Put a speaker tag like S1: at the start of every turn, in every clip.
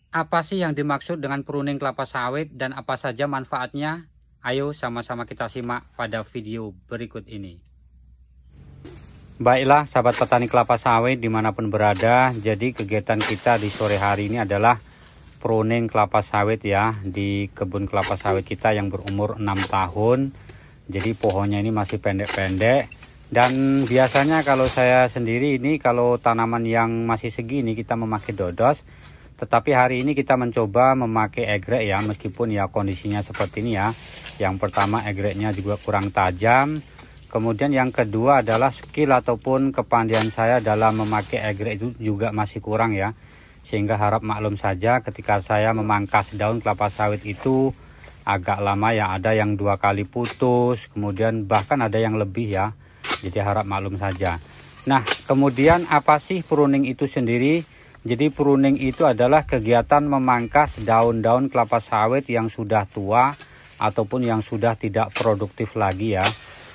S1: Apa sih yang dimaksud dengan pruning kelapa sawit dan apa saja manfaatnya? Ayo sama-sama kita simak pada video berikut ini. Baiklah sahabat petani kelapa sawit dimanapun berada, jadi kegiatan kita di sore hari ini adalah pruning kelapa sawit ya, di kebun kelapa sawit kita yang berumur 6 tahun. Jadi pohonnya ini masih pendek-pendek, dan biasanya kalau saya sendiri ini kalau tanaman yang masih segini kita memakai dodos. Tetapi hari ini kita mencoba memakai egrek ya, meskipun ya kondisinya seperti ini ya. Yang pertama egreknya juga kurang tajam. Kemudian yang kedua adalah skill ataupun kepandaian saya dalam memakai egrek itu juga masih kurang ya. Sehingga harap maklum saja ketika saya memangkas daun kelapa sawit itu agak lama ya, ada yang 2 kali putus, kemudian bahkan ada yang lebih ya. Jadi harap maklum saja. Nah, kemudian apa sih pruning itu sendiri? Jadi pruning itu adalah kegiatan memangkas daun-daun kelapa sawit yang sudah tua ataupun yang sudah tidak produktif lagi ya.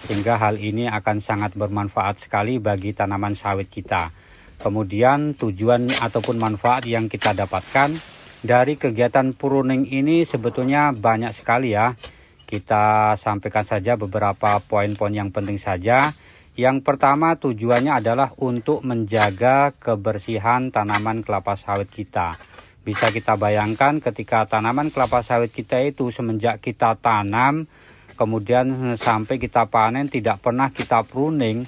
S1: Sehingga hal ini akan sangat bermanfaat sekali bagi tanaman sawit kita. Kemudian tujuan ataupun manfaat yang kita dapatkan dari kegiatan pruning ini sebetulnya banyak sekali ya. Kita sampaikan saja beberapa poin-poin yang penting saja. Yang pertama tujuannya adalah untuk menjaga kebersihan tanaman kelapa sawit kita. Bisa kita bayangkan ketika tanaman kelapa sawit kita itu semenjak kita tanam, kemudian sampai kita panen tidak pernah kita pruning,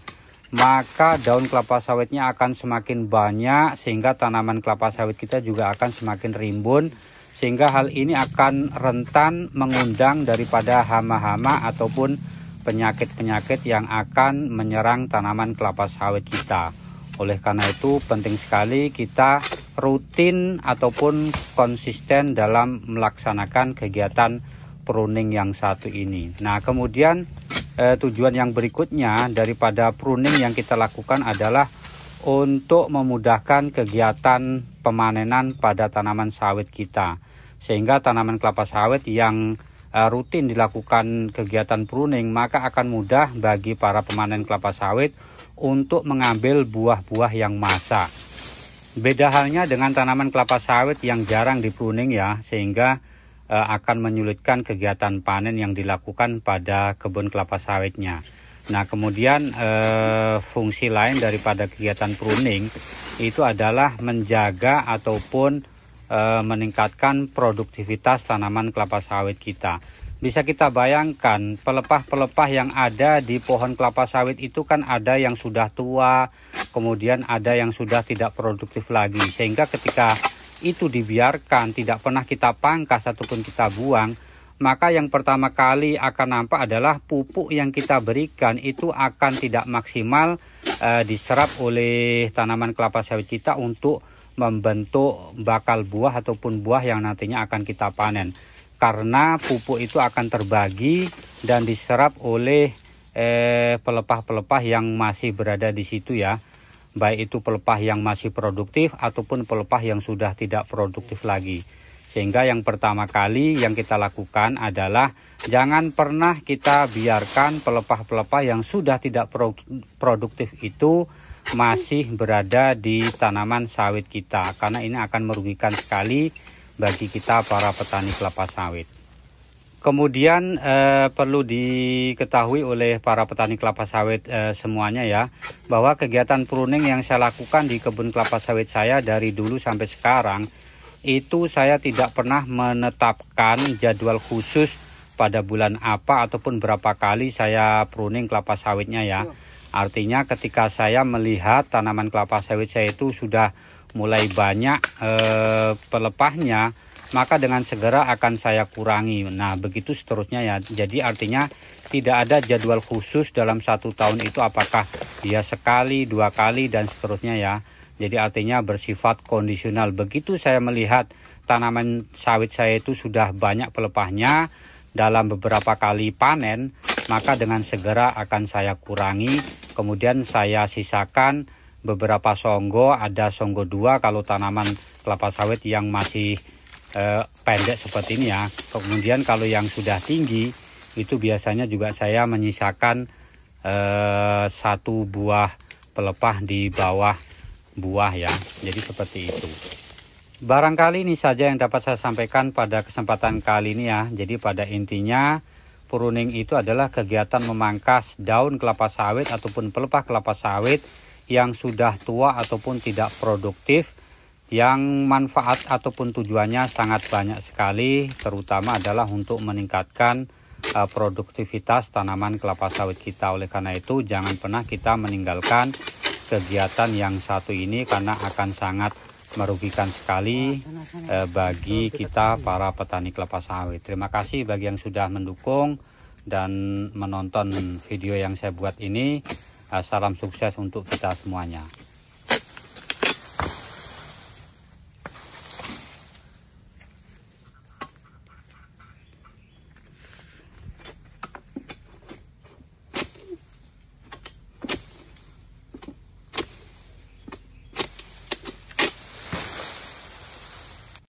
S1: maka daun kelapa sawitnya akan semakin banyak sehingga tanaman kelapa sawit kita juga akan semakin rimbun. Sehingga hal ini akan rentan mengundang daripada hama-hama ataupun penyakit-penyakit yang akan menyerang tanaman kelapa sawit kita. Oleh karena itu penting sekali kita rutin ataupun konsisten dalam melaksanakan kegiatan pruning yang satu ini. Nah, kemudian tujuan yang berikutnya daripada pruning yang kita lakukan adalah untuk memudahkan kegiatan pemanenan pada tanaman sawit kita. Sehingga tanaman kelapa sawit yang rutin dilakukan kegiatan pruning, maka akan mudah bagi para pemanen kelapa sawit untuk mengambil buah-buah yang masak. Beda halnya dengan tanaman kelapa sawit yang jarang dipruning ya, sehingga akan menyulitkan kegiatan panen yang dilakukan pada kebun kelapa sawitnya. Nah, kemudian fungsi lain daripada kegiatan pruning itu adalah menjaga ataupun meningkatkan produktivitas tanaman kelapa sawit kita. Bisa kita bayangkan pelepah-pelepah yang ada di pohon kelapa sawit itu kan ada yang sudah tua, kemudian ada yang sudah tidak produktif lagi. Sehingga ketika itu dibiarkan, tidak pernah kita pangkas ataupun kita buang, maka yang pertama kali akan nampak adalah pupuk yang kita berikan itu akan tidak maksimal diserap oleh tanaman kelapa sawit kita untuk membentuk bakal buah ataupun buah yang nantinya akan kita panen. Karena pupuk itu akan terbagi dan diserap oleh pelepah-pelepah yang masih berada di situ ya. Baik itu pelepah yang masih produktif ataupun pelepah yang sudah tidak produktif lagi. Sehingga yang pertama kali yang kita lakukan adalah jangan pernah kita biarkan pelepah-pelepah yang sudah tidak produktif itu masih berada di tanaman sawit kita, karena ini akan merugikan sekali bagi kita para petani kelapa sawit. Kemudian perlu diketahui oleh para petani kelapa sawit semuanya ya, bahwa kegiatan pruning yang saya lakukan di kebun kelapa sawit saya dari dulu sampai sekarang itu saya tidak pernah menetapkan jadwal khusus pada bulan apa ataupun berapa kali saya pruning kelapa sawitnya ya. Artinya ketika saya melihat tanaman kelapa sawit saya itu sudah mulai banyak pelepahnya, maka dengan segera akan saya kurangi. Nah, begitu seterusnya ya. Jadi artinya tidak ada jadwal khusus dalam 1 tahun itu apakah dia sekali, 2 kali dan seterusnya ya. Jadi artinya bersifat kondisional. Begitu saya melihat tanaman sawit saya itu sudah banyak pelepahnya dalam beberapa kali panen, maka dengan segera akan saya kurangi. Kemudian saya sisakan beberapa songgo, ada songgo 2 kalau tanaman kelapa sawit yang masih pendek seperti ini ya. Kemudian kalau yang sudah tinggi itu biasanya juga saya menyisakan 1 buah pelepah di bawah buah ya. Jadi seperti itu. Barangkali ini saja yang dapat saya sampaikan pada kesempatan kali ini ya. Jadi pada intinya pruning itu adalah kegiatan memangkas daun kelapa sawit ataupun pelepah kelapa sawit yang sudah tua ataupun tidak produktif, yang manfaat ataupun tujuannya sangat banyak sekali, terutama adalah untuk meningkatkan produktivitas tanaman kelapa sawit kita. Oleh karena itu jangan pernah kita meninggalkan kegiatan yang satu ini karena akan sangat merugikan sekali bagi kita para petani kelapa sawit. Terima kasih bagi yang sudah mendukung dan menonton video yang saya buat ini. Salam sukses untuk kita semuanya.